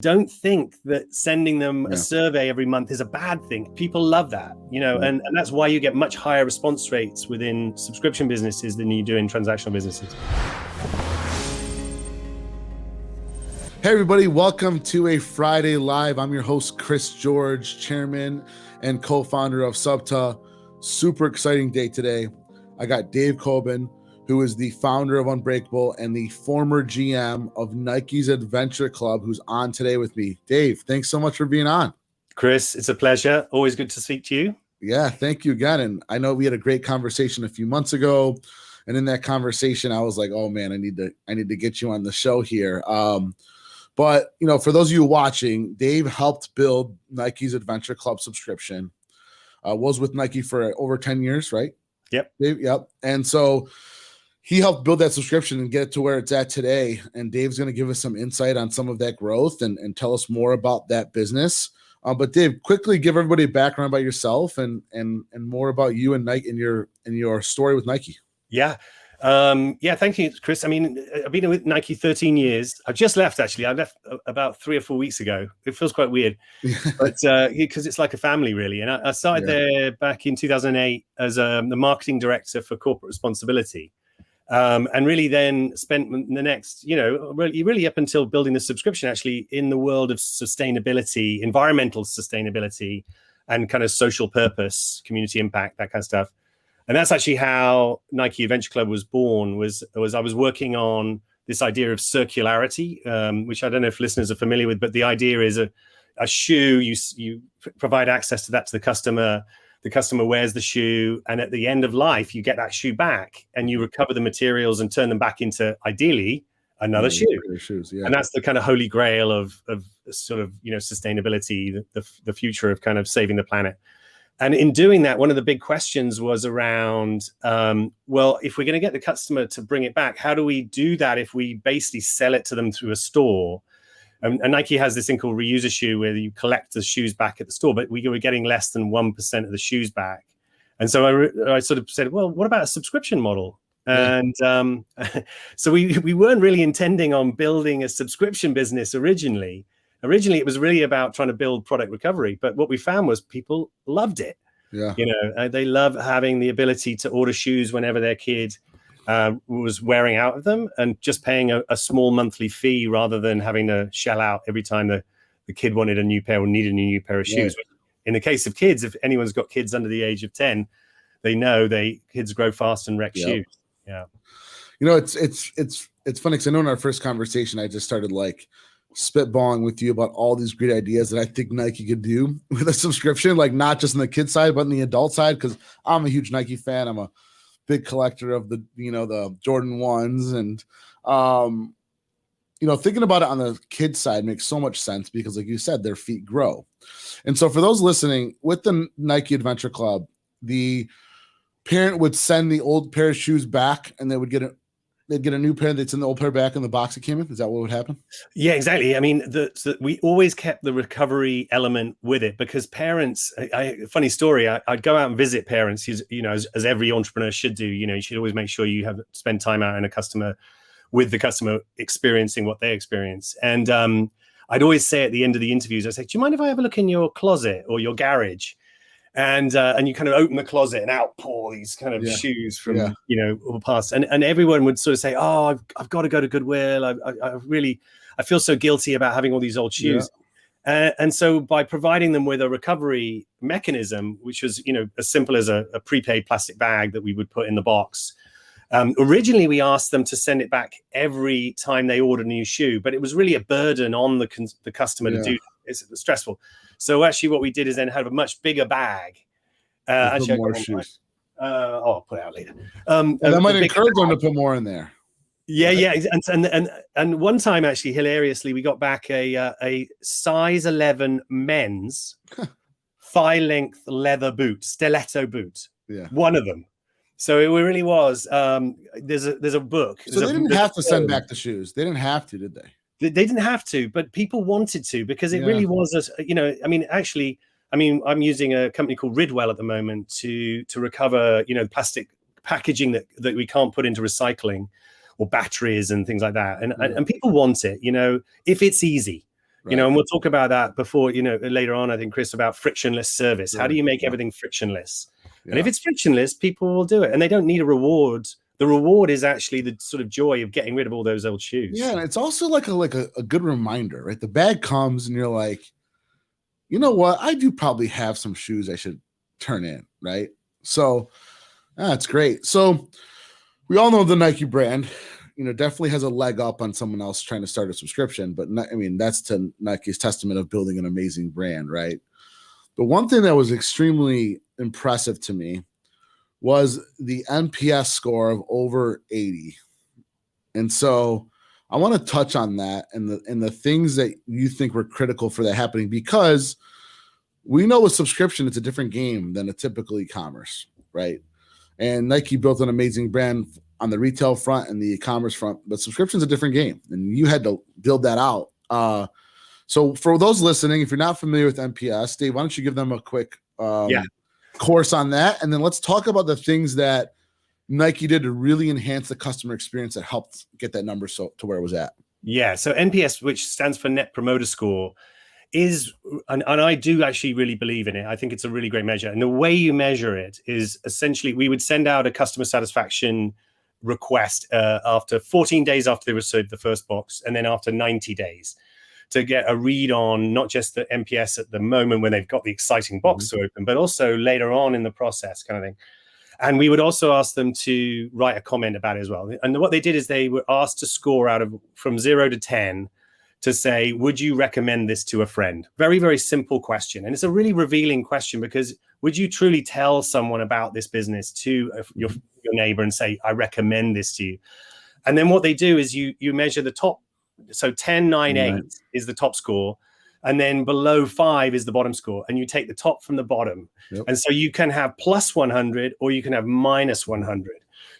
Don't think that sending them a survey every month is a bad thing. People love that, and that's why you get much higher response rates within subscription businesses than you do in transactional businesses. Hey everybody, welcome to a Friday Live. I'm your host, Chris George, chairman and co-founder of SUBTA. Super exciting day today. I got Dave Cobban, who is the founder of Unbreakable and the former GM of NIKE's Adventure Club, who's on today with me. Dave, thanks so much for being on. Chris, it's a pleasure. Always good to speak to you. Yeah, thank you again. And I know we had a great conversation a few months ago. And in that conversation, I was like, oh man, I need to get you on the show here. But for those of you watching, Dave helped build NIKE's Adventure Club subscription. Was with Nike for over 10 years, right? Yep. Dave, yep. And so he helped build that subscription and get it to where it's at today. And Dave's going to give us some insight on some of that growth and tell us more about that business. But Dave, quickly give everybody a background about yourself and more about you and Nike and your story with Nike. Yeah. Thank you, Chris. I mean, I've been with Nike 13 years. I've just left, actually. I left about 3 or 4 weeks ago. It feels quite weird, but because it's like a family, really. And I started there back in 2008 as the marketing director for corporate responsibility. And really then spent the next, really up until building the subscription, actually, in the world of sustainability, environmental sustainability, and kind of social purpose, community impact, that kind of stuff. And that's actually how NIKE Aventure Club was born, was I was working on this idea of circularity, which I don't know if listeners are familiar with, but the idea is a shoe, you provide access to that to the customer wears the shoe, and at the end of life, you get that shoe back and you recover the materials and turn them back into, ideally, another shoe. Shoes, yeah. And that's the kind of holy grail of sort of, sustainability, the future of kind of saving the planet. And in doing that, one of the big questions was around, if we're going to get the customer to bring it back, how do we do that if we basically sell it to them through a store? And Nike has this thing called reuse a shoe, where you collect the shoes back at the store, but we were getting less than 1% of the shoes back. And so I sort of said, well, what about a subscription model? And so we weren't really intending on building a subscription business originally. Originally, it was really about trying to build product recovery. But what we found was people loved it. Yeah. They love having the ability to order shoes whenever their kid was wearing out of them, and just paying a small monthly fee rather than having to shell out every time the kid wanted a new pair or needed a new pair of shoes. Yeah. In the case of kids, if anyone's got kids under the age of 10, they know kids grow fast and wreck shoes. Yeah. It's funny because I know in our first conversation, I just started spitballing with you about all these great ideas that I think Nike could do with a subscription, not just on the kid side, but on the adult side, because I'm a huge Nike fan. I'm a big collector of the Jordan 1s, and thinking about it on the kid side makes so much sense because, like you said, their feet grow. And so for those listening, with the NIKE Adventure Club, the parent would send the old pair of shoes back, and they'd get a new pair. They'd send the old pair back in the box it came in. Is that what would happen? Yeah, exactly. I mean, we always kept the recovery element with it, because parents, funny story, I'd go out and visit parents, as every entrepreneur should do. You should always make sure you spend time out with the customer experiencing what they experience. And I'd always say at the end of the interviews, I'd say, do you mind if I have a look in your closet or your garage? And you kind of open the closet and out pour these kind of shoes from all past, and everyone would sort of say, "Oh, I've got to go to Goodwill. I feel so guilty about having all these old shoes." And so by providing them with a recovery mechanism, which was as simple as a prepaid plastic bag that we would put in the box. Originally, we asked them to send it back every time they ordered a new shoe, but it was really a burden on the customer to do. It's stressful. So actually what we did is then have a much bigger bag. Actually, more shoes. I'll put it out later. And that might encourage them to put more in there. Yeah. And one time, actually, hilariously, we got back a size 11 men's thigh-length leather boot, stiletto boot. Yeah. One of them. So it really was. There's a book. So they didn't have to send back the shoes. They didn't have to, did they? They didn't have to, but people wanted to, because it really was, I'm using a company called Ridwell at the moment to recover, plastic packaging that we can't put into recycling, or batteries and things like that. And people want it, if it's easy. You know, and we'll talk about that before, you know, later on, I think, Chris, about frictionless service. How do you make everything frictionless? And if it's frictionless, people will do it, and they don't need a reward. The reward is actually the sort of joy of getting rid of all those old shoes. Yeah, and it's also like a good reminder, right? The bag comes and you're like, you know what? I do probably have some shoes I should turn in, right? So that's great. So we all know the Nike brand, you know, definitely has a leg up on someone else trying to start a subscription. But I mean, that's to Nike's testament of building an amazing brand, right? But one thing that was extremely impressive to me was the NPS score of over 80. And so I want to touch on that and the things that you think were critical for that happening, because we know with subscription, it's a different game than a typical e-commerce, right? And Nike built an amazing brand on the retail front and the e-commerce front, but subscription's a different game, and you had to build that out. So for those listening, if you're not familiar with NPS, Dave, why don't you give them a quick course on that, and then let's talk about the things that Nike did to really enhance the customer experience that helped get that number to where it was at. Yeah, so NPS, which stands for Net Promoter Score, is, and I do actually really believe in it. I think it's a really great measure. And the way you measure it is essentially, we would send out a customer satisfaction request after 14 days after they received the first box, and then after 90 days to get a read on not just the NPS at the moment when they've got the exciting box to open, but also later on in the process kind of thing. And we would also ask them to write a comment about it as well. And what they did is they were asked to score from 0 to 10 to say, would you recommend this to a friend? Very, very simple question. And it's a really revealing question, because would you truly tell someone about this business to your neighbor and say, I recommend this to you? And then what they do is you measure the top. So 10, 9, 8 is the top score. And then below 5 is the bottom score. And you take the top from the bottom. Yep. And so you can have plus 100 or you can have minus 100.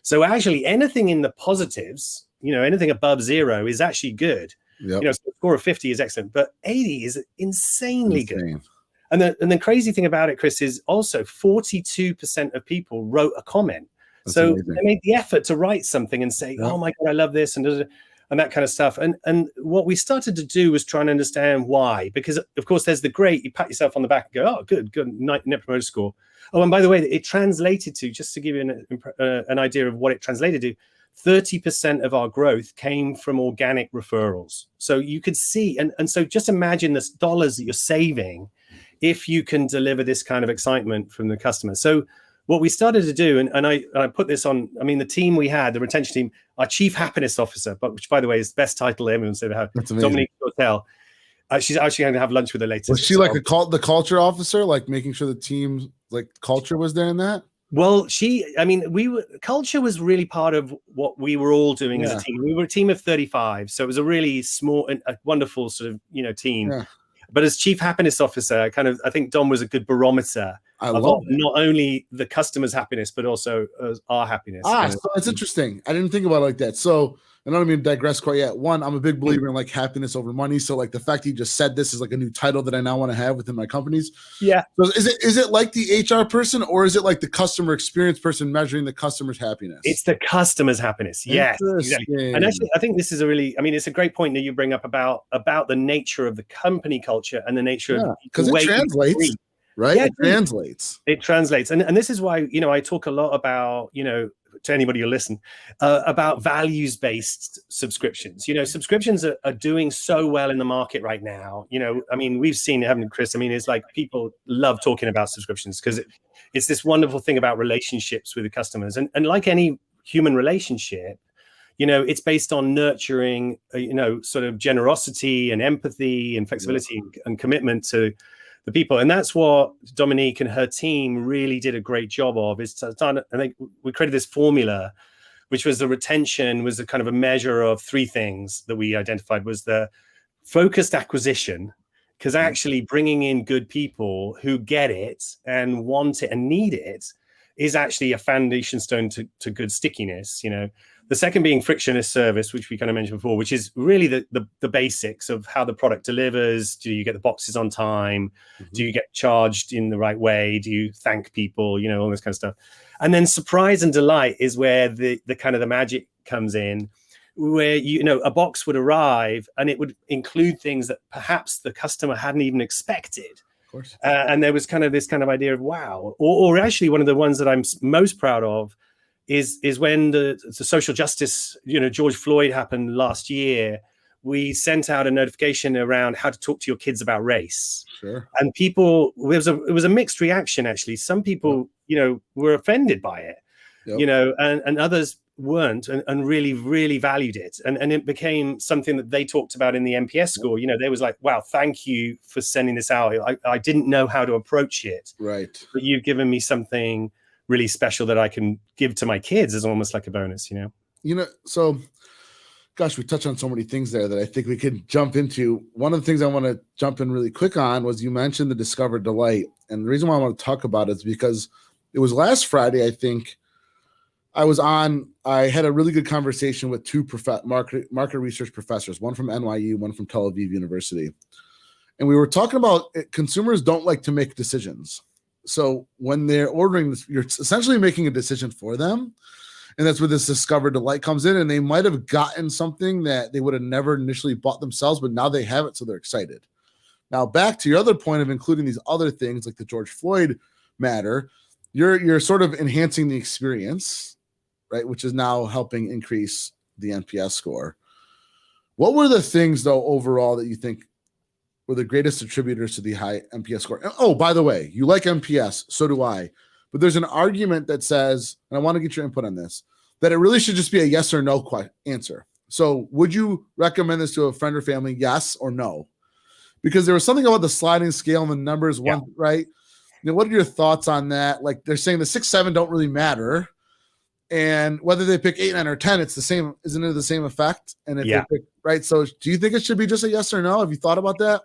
So actually anything in the positives, you know, anything above 0 is actually good. Yep. You know, so a score of 50 is excellent, but 80 is insanely good. And the crazy thing about it, Chris, is also 42% of people wrote a comment. That's so amazing. They made the effort to write something and say, oh my God, I love this, and that kind of stuff. And what we started to do was try and understand why, because of course there's the great, you pat yourself on the back and go, oh, good, Net Promoter Score. Oh, and by the way, it translated to, just to give you an idea of what it translated to, 30% of our growth came from organic referrals. So you could see, and so just imagine the dollars that you're saving if you can deliver this kind of excitement from the customer. So what we started to do, and I put this on, I mean, the team we had, the retention team, our chief happiness officer, which by the way is the best title anyone's ever had, Dominique Hotel. She's actually going to have lunch with her later. Was she like the culture officer, like making sure the team's like culture was there in that? Well, culture was really part of what we were all doing as a team. We were a team of 35. So it was a really small and a wonderful sort of, team. Yeah. But as chief happiness officer, I think Dom was a good barometer of not only the customer's happiness, but also our happiness. So that's interesting. I didn't think about it like that. So I don't even digress quite yet. One, I'm a big believer in like happiness over money. So like the fact that you just said this is like a new title that I now want to have within my companies. Yeah. So is it like the HR person, or is it like the customer experience person measuring the customer's happiness? It's the customer's happiness. Yes, exactly. And actually, I think this is it's a great point that you bring up about the nature of the company culture and the nature of because it translates. Right? Yeah, it translates. And this is why, I talk a lot about, to anybody who listen, about values-based subscriptions. Subscriptions are doing so well in the market right now. We've seen it, haven't we, Chris? It's like people love talking about subscriptions because it's this wonderful thing about relationships with the customers. And like any human relationship, it's based on nurturing, sort of generosity and empathy and flexibility and commitment to the people. And that's what Dominique and her team really did a great job of, we created this formula, which was the retention was a kind of a measure of 3 things that we identified. Was the focused acquisition, because actually bringing in good people who get it and want it and need it is actually a foundation stone to good stickiness. The second being frictionless service, which we kind of mentioned before, which is really the basics of how the product delivers. Do you get the boxes on time? Mm-hmm. Do you get charged in the right way? Do you thank people? All this kind of stuff. And then surprise and delight is where the kind of the magic comes in, where, you know, a box would arrive and it would include things that perhaps the customer hadn't even expected. Of course. And there was kind of this kind of idea of wow, or actually one of the ones that I'm most proud of is when the social justice, you know, George Floyd happened last year. We sent out a notification around how to talk to your kids about race. Sure. And people, it was a mixed reaction, actually. Some people, you know, were offended by it, you know, and others weren't, and really, really valued it. And it became something that they talked about in the NPS score. You know, they was like, wow, thank you for sending this out. I didn't know how to approach it. Right. But you've given me something really special that I can give to my kids as almost like a bonus, you know? You know, so gosh, we touched on so many things there that I think we could jump into. One of the things I want to jump in really quick on was you mentioned the Discover Delight. And the reason why I want to talk about it is because it was last Friday, I think, I had a really good conversation with two market research professors, one from NYU, one from Tel Aviv University. And we were talking about consumers don't like to make decisions. So when they're ordering, you're essentially making a decision for them. And that's where this Discover Delight comes in. And they might have gotten something that they would have never initially bought themselves, but now they have it, so they're excited. Now, back to your other point of including these other things like the George Floyd matter, you're sort of enhancing the experience, right? Which is now helping increase the NPS score. What were the things, though, overall that you think were the greatest attributors to the high NPS score? And, oh, by the way, you like NPS, so do I. But there's an argument that says, and I want to get your input on this, that it really should just be a yes or no answer. So would you recommend this to a friend or family, yes or no? Because there was something about the sliding scale and the numbers, right? You know, what are your thoughts on that? Like they're saying the 6, 7 don't really matter. And whether they pick 8, 9, or 10, it's the same, isn't it the same effect? And if they pick, right? So do you think it should be just a yes or no? Have you thought about that?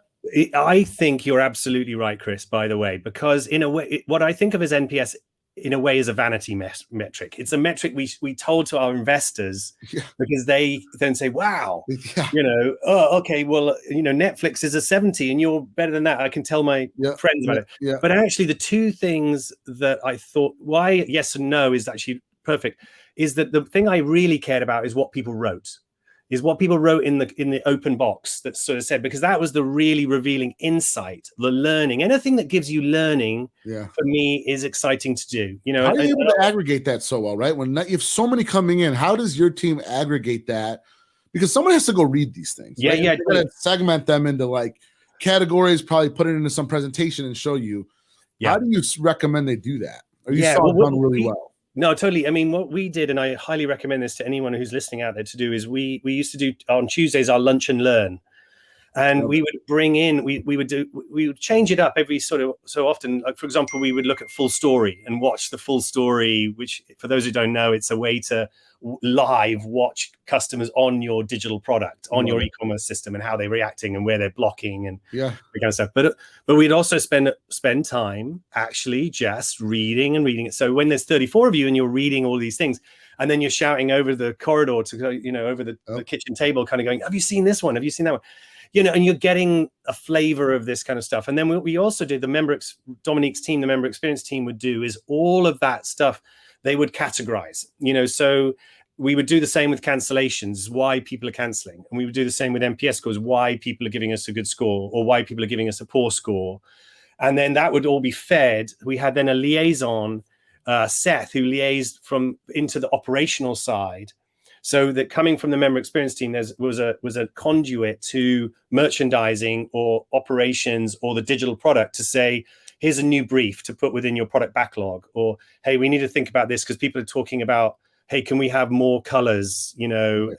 I think you're absolutely right, Chris, by the way, because in a way, what I think of as NPS in a way is a vanity metric. It's a metric we told to our investors because they then say, wow, you know, oh, okay, well, you know, Netflix is a 70 and you're better than that. I can tell my friends about it. But actually the two things that I thought, why yes and no is actually perfect, is that the thing I really cared about is what people wrote. Is what people wrote in the open box that sort of said, because that was the really revealing insight, the learning. Anything that gives you learning for me is exciting to do. You know, how are you able to aggregate that so well, right? When you have so many coming in, how does your team aggregate that? Because someone has to go read these things. Yeah, right? yeah. They're going to segment them into like categories, probably put it into some presentation and show you. How do you recommend they do that? Or you saw it done really well? No, totally. I mean, what we did, and I highly recommend this to anyone who's listening out there to do, is we used to do on Tuesdays our lunch and learn. And we would bring in, we would change it up every sort of so often. Like, for example, we would look at full story and watch the full story, which for those who don't know, it's a way to live watch customers on your digital product, on your e-commerce system, and how they're reacting and where they're blocking and that kind of stuff. But we'd also spend time actually just reading it. So when there's 34 of you and you're reading all these things, and then you're shouting over the corridor to, you know, over the kitchen table, kind of going, have you seen this one? Have you seen that one? You know, and you're getting a flavor of this kind of stuff. And then what we also did, Dominique's team, the member experience team would do is all of that stuff, they would categorize, you know, so we would do the same with cancellations, why people are canceling. And we would do the same with NPS scores, why people are giving us a good score or why people are giving us a poor score. And then that would all be fed. We had then a liaison, Seth, who liaised into the operational side. So that coming from the member experience team, was a conduit to merchandising or operations or the digital product to say, here's a new brief to put within your product backlog, or, hey, we need to think about this because people are talking about, hey, can we have more colors? You know,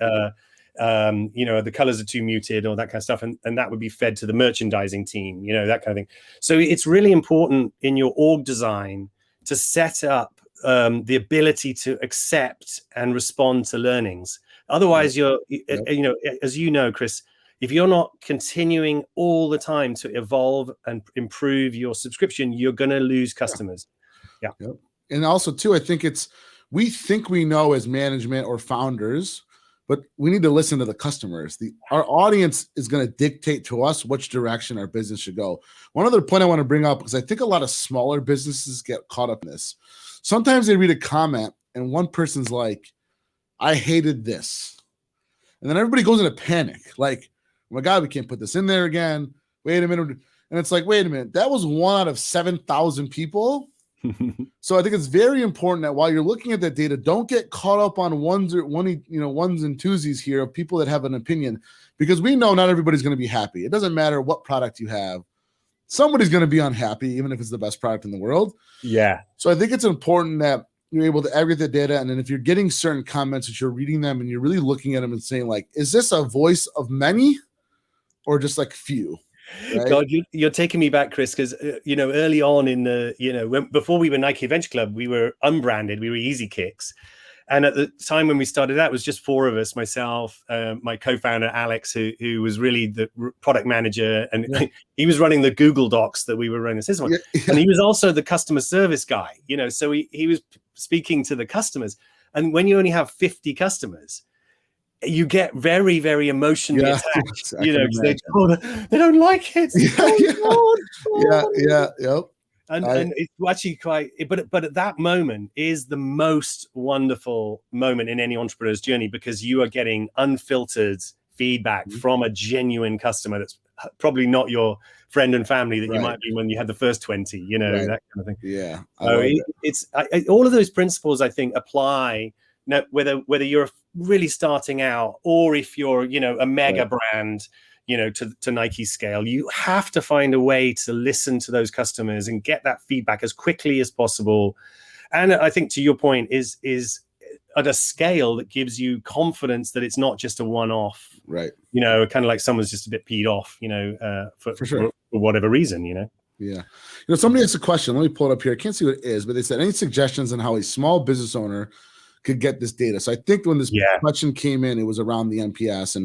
the colors are too muted or that kind of stuff. And that would be fed to the merchandising team, you know, that kind of thing. So it's really important in your org design to set up the ability to accept and respond to learnings. Otherwise, you know, as you know, Chris, if you're not continuing all the time to evolve and improve your subscription, you're going to lose customers. And also, too, I think we think we know as management or founders, but we need to listen to the customers. Our audience is going to dictate to us which direction our business should go. One other point I want to bring up, because I think a lot of smaller businesses get caught up in this. Sometimes they read a comment and one person's like, I hated this. And then everybody goes into panic. Like, oh my God, we can't put this in there again. Wait a minute. And it's like, wait a minute, that was 1 out of 7,000 people. So I think it's very important that while you're looking at that data, don't get caught up on ones and twosies here of people that have an opinion, because we know not everybody's going to be happy. It doesn't matter what product you have. Somebody's going to be unhappy, even if it's the best product in the world. Yeah. So I think it's important that you're able to aggregate the data. And then if you're getting certain comments, that you're reading them and you're really looking at them and saying, like, is this a voice of many or just like few? Right? God, you're taking me back, Chris, because early on in the before we were NIKE Aventure Club, we were unbranded, we were Easy Kicks, and at the time when we started out, it was just 4 of us: myself, my co-founder Alex, who was really the product manager, and he was running the Google Docs that we were running this one, and he was also the customer service guy. So he was speaking to the customers, and when you only have 50 customers, you get very, very emotionally attached, because they don't like it. Yep. And it's actually quite, but at that moment is the most wonderful moment in any entrepreneur's journey, because you are getting unfiltered feedback from a genuine customer that's probably not your friend and family that you might be when you had the first 20, that kind of thing. Yeah. All of those principles, I think, apply. Now, whether you're really starting out or if you're, a mega brand, to Nike scale, you have to find a way to listen to those customers and get that feedback as quickly as possible. And I think, to your point, is at a scale that gives you confidence that it's not just a one-off, right? Kind of like someone's just a bit peed off, for sure, for whatever reason, Yeah. Somebody asked a question. Let me pull it up here. I can't see what it is, but they said, any suggestions on how a small business owner could get this data? So I think when this question came in, it was around the NPS,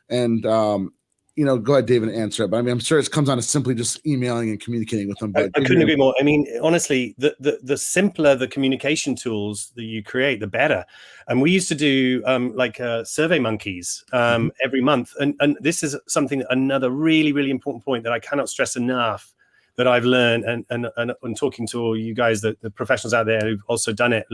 and go ahead, David, and answer it. But I mean, I'm sure it comes down to simply just emailing and communicating with them. But I couldn't agree more. I mean, honestly, the simpler the communication tools that you create, the better. And we used to do survey monkeys every month. And this is something, another really, really important point that I cannot stress enough, that I've learned, and talking to all you guys, the professionals out there who've also done it,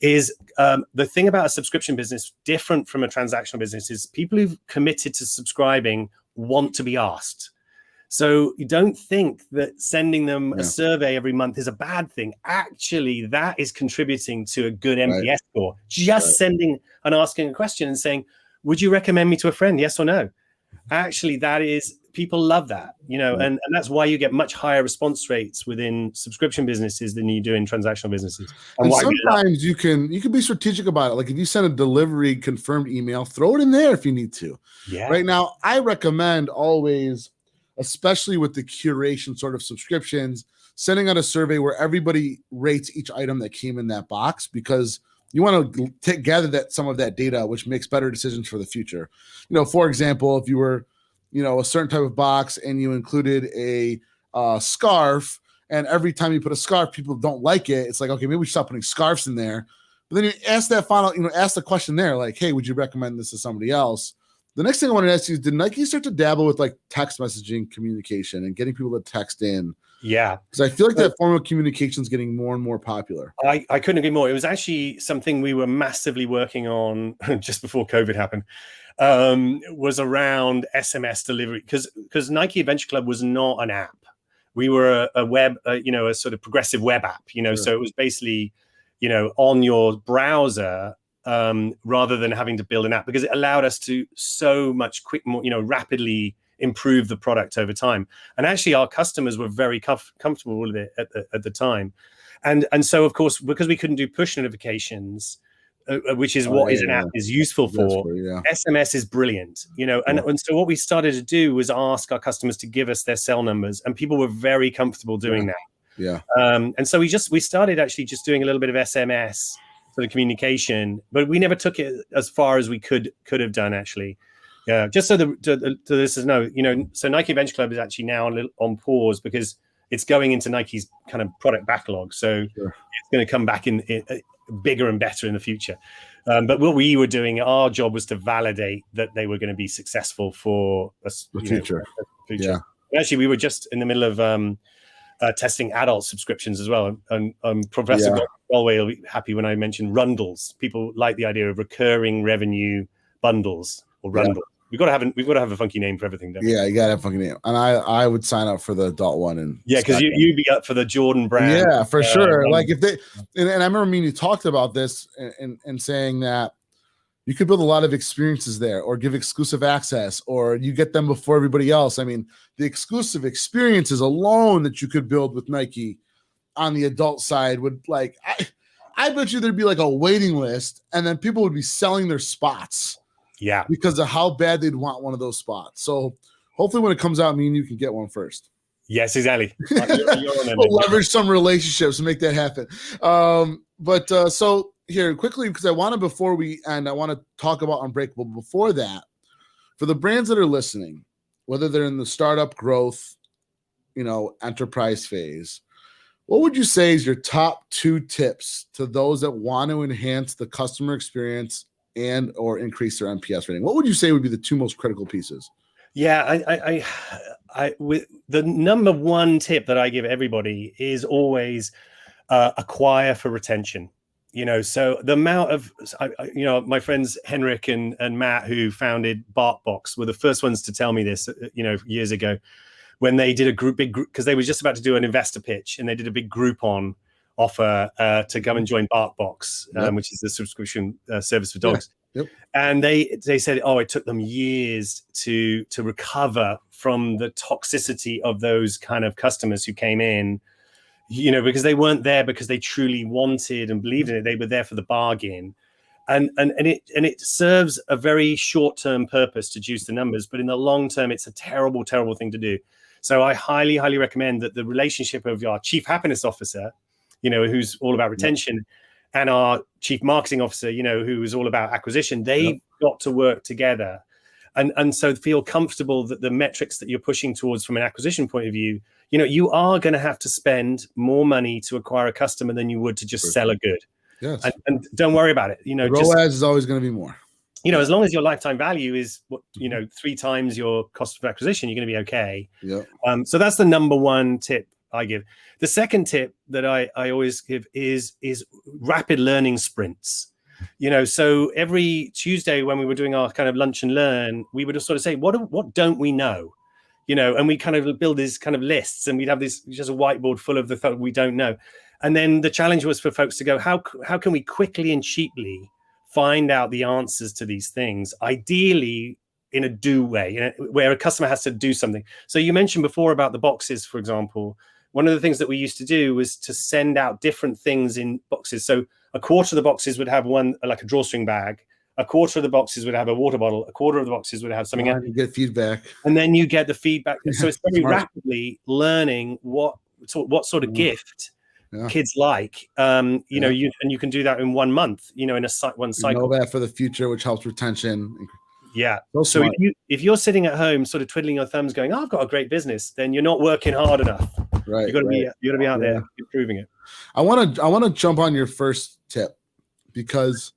is the thing about a subscription business, different from a transactional business, is people who've committed to subscribing want to be asked. So you don't think that sending them a survey every month is a bad thing. Actually, that is contributing to a good NPS score. Just sending and asking a question and saying, would you recommend me to a friend? Yes or no? Actually, that is, people love that, and that's why you get much higher response rates within subscription businesses than you do in transactional businesses. And sometimes you can be strategic about it. Like if you send a delivery confirmed email, throw it in there if you need to. Yeah. Right now, I recommend always, especially with the curation sort of subscriptions, sending out a survey where everybody rates each item that came in that box, because you want to gather some of that data, which makes better decisions for the future. For example, if you were, a certain type of box and you included a scarf, and every time you put a scarf, people don't like it. It's like, okay, maybe we should stop putting scarves in there. But then you ask ask the question there, like, hey, would you recommend this to somebody else? The next thing I wanted to ask you is, did Nike start to dabble with like text messaging communication and getting people to text in? Yeah. Because I feel like that form of communication is getting more and more popular. I couldn't agree more. It was actually something we were massively working on just before COVID happened, was around SMS delivery. Because NIKE Aventure Club was not an app. We were a web, a sort of progressive web app, Sure. So it was basically, on your browser, rather than having to build an app, because it allowed us to so much rapidly improve the product over time. And actually our customers were very comfortable with it at the time. And so, of course, because we couldn't do push notifications, which is what an app is useful for, SMS is brilliant, and so what we started to do was ask our customers to give us their cell numbers, and people were very comfortable doing that. Yeah. And so we started actually just doing a little bit of SMS sort of communication, but we never took it as far as we could have done, actually. Yeah, just so the listeners know, so NIKE Aventure Club is actually now on pause because it's going into Nike's kind of product backlog. So it's going to come back in bigger and better in the future. But what we were doing, our job was to validate that they were going to be successul for the future. Yeah. Actually, we were just in the middle of testing adult subscriptions as well. And Professor Galway will be happy when I mention Rundles. People like the idea of recurring revenue bundles or rundles. We've got to have a funky name for everything, don't we? Yeah, you gotta have a funky name. And I would sign up for the adult one. And yeah, because you'd be up for the Jordan brand. Yeah, for sure. Like if they and I remember me and you talked about this and saying that you could build a lot of experiences there, or give exclusive access, or you get them before everybody else. I mean, the exclusive experiences alone that you could build with Nike on the adult side would, like, I bet you there'd be like a waiting list, and then people would be selling their spots. Yeah, because of how bad they'd want one of those spots. So hopefully when it comes out, me and you can get one first. Yes, exactly. We'll leverage some relationships and make that happen. So here quickly, because I want to, before we end, I want to talk about Unbreakable. Before that, for the brands that are listening, whether they're in the startup growth, enterprise phase, what would you say is your top 2 tips to those that want to enhance the customer experience and or increase their NPS rating? What would you say would be the 2 most critical pieces? Yeah, I with the number 1 tip that I give everybody is always acquire for retention. So the amount of, my friends Henrik and Matt, who founded BarkBox, were the first ones to tell me this, years ago, when they did a big group, because they were just about to do an investor pitch, and they did a big Groupon offer to come and join BarkBox, which is the subscription service for dogs. Yep. And they said, it took them years to recover from the toxicity of those kind of customers who came in, because they weren't there because they truly wanted and believed in it. They were there for the bargain. And it serves a very short-term purpose to juice the numbers, but in the long term, it's a terrible, terrible thing to do. So I highly, highly recommend that the relationship of our chief happiness officer, who's all about retention, and our chief marketing officer, who is all about acquisition, they've got to work together. And so feel comfortable that the metrics that you're pushing towards from an acquisition point of view, you are going to have to spend more money to acquire a customer than you would to just sell a good. Yes. And don't worry about it. ROAS is always going to be more. As long as your lifetime value is 3 times your cost of acquisition, you're going to be okay. Yeah. So that's the number 1 tip I give. The second tip that I always give is rapid learning sprints. So every Tuesday when we were doing our kind of lunch and learn, we would sort of say, what don't we know? And we kind of build these kind of lists, and we'd have this just a whiteboard full of the stuff we don't know. And then the challenge was for folks to go, how can we quickly and cheaply find out the answers to these things, ideally in a do way, where a customer has to do something. So you mentioned before about the boxes, for example. One of the things that we used to do was to send out different things in boxes. So a quarter of the boxes would have one, like a drawstring bag. A quarter of the boxes would have a water bottle. A quarter of the boxes would have something else. You get feedback. And then you get the feedback. So it's very rapidly learning what sort of gift kids like. You can do that in 1 month, in one cycle. You know that for the future, which helps retention. Yeah. So if you're sitting at home sort of twiddling your thumbs going, I've got a great business, then you're not working hard enough. Right. You got to be out there improving it. I want to jump on your first tip, because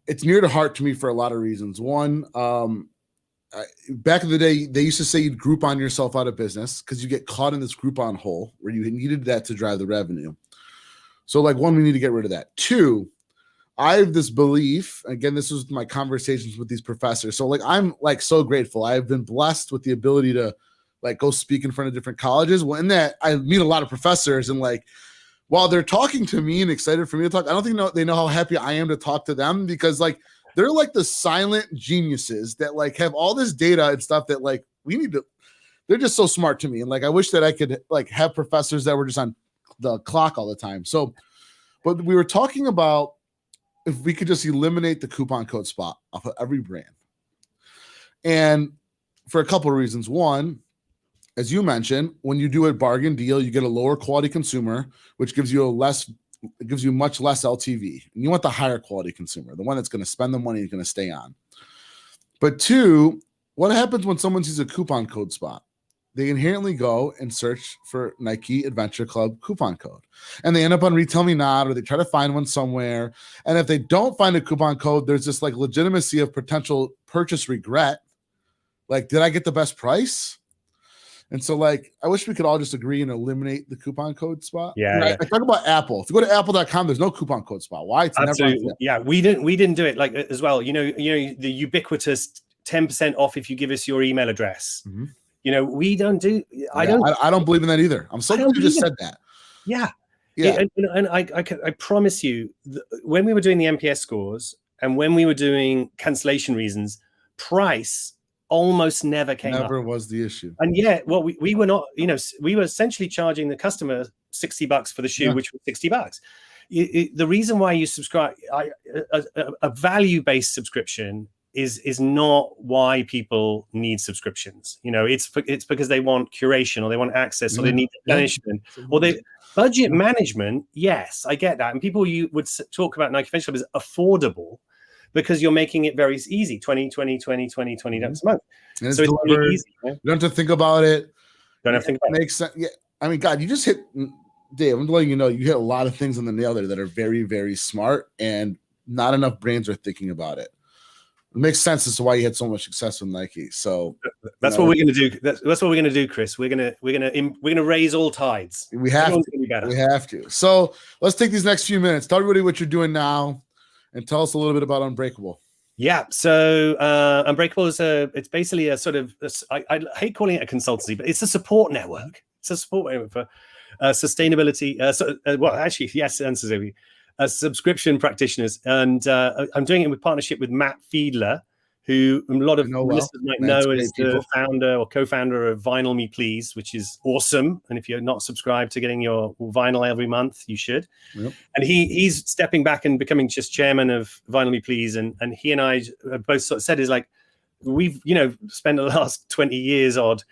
it's near to heart to me for a lot of reasons. One, back in the day, they used to say you'd Groupon yourself out of business because you get caught in this Groupon hole where you needed that to drive the revenue. So, like, 1, we need to get rid of that. 2, I have this belief, again, this was my conversations with these professors. So, like, I'm like so grateful. I've been blessed with the ability to like go speak in front of different colleges. Well, in that, I meet a lot of professors, and like, while they're talking to me and excited for me to talk, I don't think they know how happy I am to talk to them, because like they're like the silent geniuses that like have all this data and stuff that like they're just so smart to me. And like, I wish that I could like have professors that were just on the clock all the time. So, but we were talking about if we could just eliminate the coupon code spot off of every brand. And for a couple of reasons. One, as you mentioned, when you do a bargain deal, you get a lower quality consumer, which gives you much less LTV. And you want the higher quality consumer, the one that's going to spend the money and going to stay on. But 2, what happens when someone sees a coupon code spot? They inherently go and search for NIKE Adventure Club coupon code. And they end up on Retail Me Not, or they try to find one somewhere. And if they don't find a coupon code, there's this like legitimacy of potential purchase regret. Like, did I get the best price? And so, like, I wish we could all just agree and eliminate the coupon code spot. Yeah. I talk about Apple. If you go to apple.com, there's no coupon code spot. Why? It's Absolutely. never. Yeah, we didn't do it like as well. You know, the ubiquitous 10% off if you give us your email address. Mm-hmm. You know, we don't do. I don't believe in that either. I'm so glad you just said that. Yeah. Yeah. And I promise you, when we were doing the NPS scores and when we were doing cancellation reasons, price almost never came up. Never was the issue. And yet, well, we were not, you know, we were essentially charging the customer $60 for the shoe, which was $60. The reason why you subscribe, a value-based subscription is not why people need subscriptions. You know, it's because they want curation or they want access or they need replenishment or they budget management. Yes, I get that. And people you would talk about NIKE Aventure Club as affordable, because you're making it very easy, 20 a month. And so it's really easy. You don't have to think about it. Don't have to think about it. Makes sense. Yeah. I mean, God, you just hit, Dave, I'm letting you know, you hit a lot of things on the nail there that are very, very smart, and not enough brands are thinking about it. It makes sense as to why you had so much success with Nike. So that's what we're going to do. That's what we're going to do, Chris. We're going to raise all tides. We have to. We have to. So let's take these next few minutes. Tell everybody what you're doing now, and tell us a little bit about Unbreakable. Yeah, so Unbreakable is it's basically a sort of, I hate calling it a consultancy, but it's a support network. It's a support network for sustainability. Well, actually, yes, answers every subscription practitioners, and I'm doing it with partnership with Matt Fiedler, who a lot of listeners might know as the founder or co-founder of Vinyl Me Please, which is awesome. And if you're not subscribed to getting your vinyl every month, you should. Yep. And he's stepping back and becoming just chairman of Vinyl Me Please. And he and I both sort of said is like, we've, spent the last 20 years odd,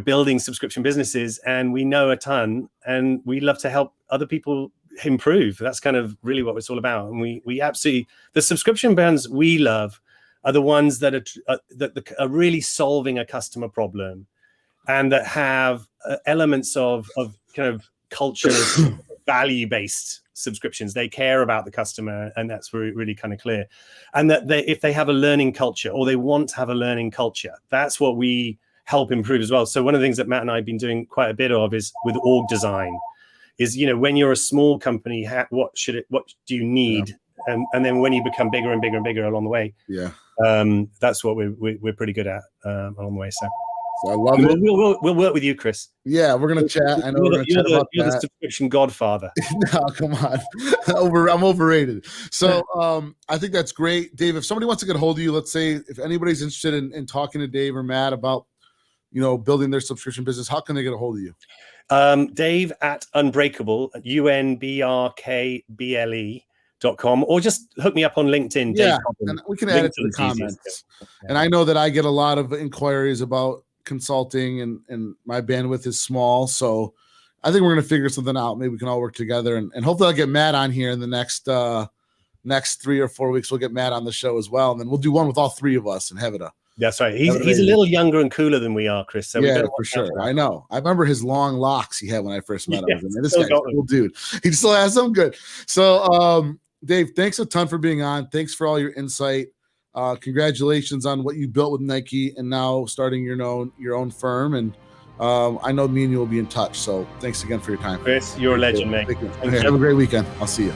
building subscription businesses, and we know a ton, and we love to help other people improve. That's kind of really what it's all about. And we absolutely, the subscription brands we love are the ones that are really solving a customer problem, and that have elements of kind of culture, value-based subscriptions. They care about the customer, and that's really kind of clear. And that if they have a learning culture, or they want to have a learning culture, that's what we help improve as well. So one of the things that Matt and I have been doing quite a bit of is with org design. Is when you're a small company, what do you need? Yeah. And then when you become bigger and bigger and bigger along the way, that's what we're pretty good at along the way. So I love it. We'll work with you, Chris. Yeah, we're gonna chat. I know we're gonna chat about that. You're the subscription godfather. No, come on, I'm overrated. So I think that's great, Dave. If somebody wants to get a hold of you, let's say if anybody's interested in talking to Dave or Matt about building their subscription business, how can they get a hold of you? Dave at Unbreakable, UNBRKBLE.com, or just hook me up on LinkedIn. Yeah, and we can add it to the comments. Yeah. And I know that I get a lot of inquiries about consulting, and my bandwidth is small, so I think we're going to figure something out. Maybe we can all work together, and hopefully I'll get Matt on here in the next 3 or 4 weeks. We'll get Matt on the show as well, and then we'll do one with all three of us and have it up. That's right. He's a little younger and cooler than we are, Chris. So yeah, for sure. I know. I remember his long locks he had when I first met him. I mean, this guy's a cool dude. He still has them. Good. So, Dave, thanks a ton for being on. Thanks for all your insight. Congratulations on what you built with Nike and now starting your own firm. And I know me and you will be in touch. So thanks again for your time. Chris, you're a legend, mate. Have a great weekend. I'll see you.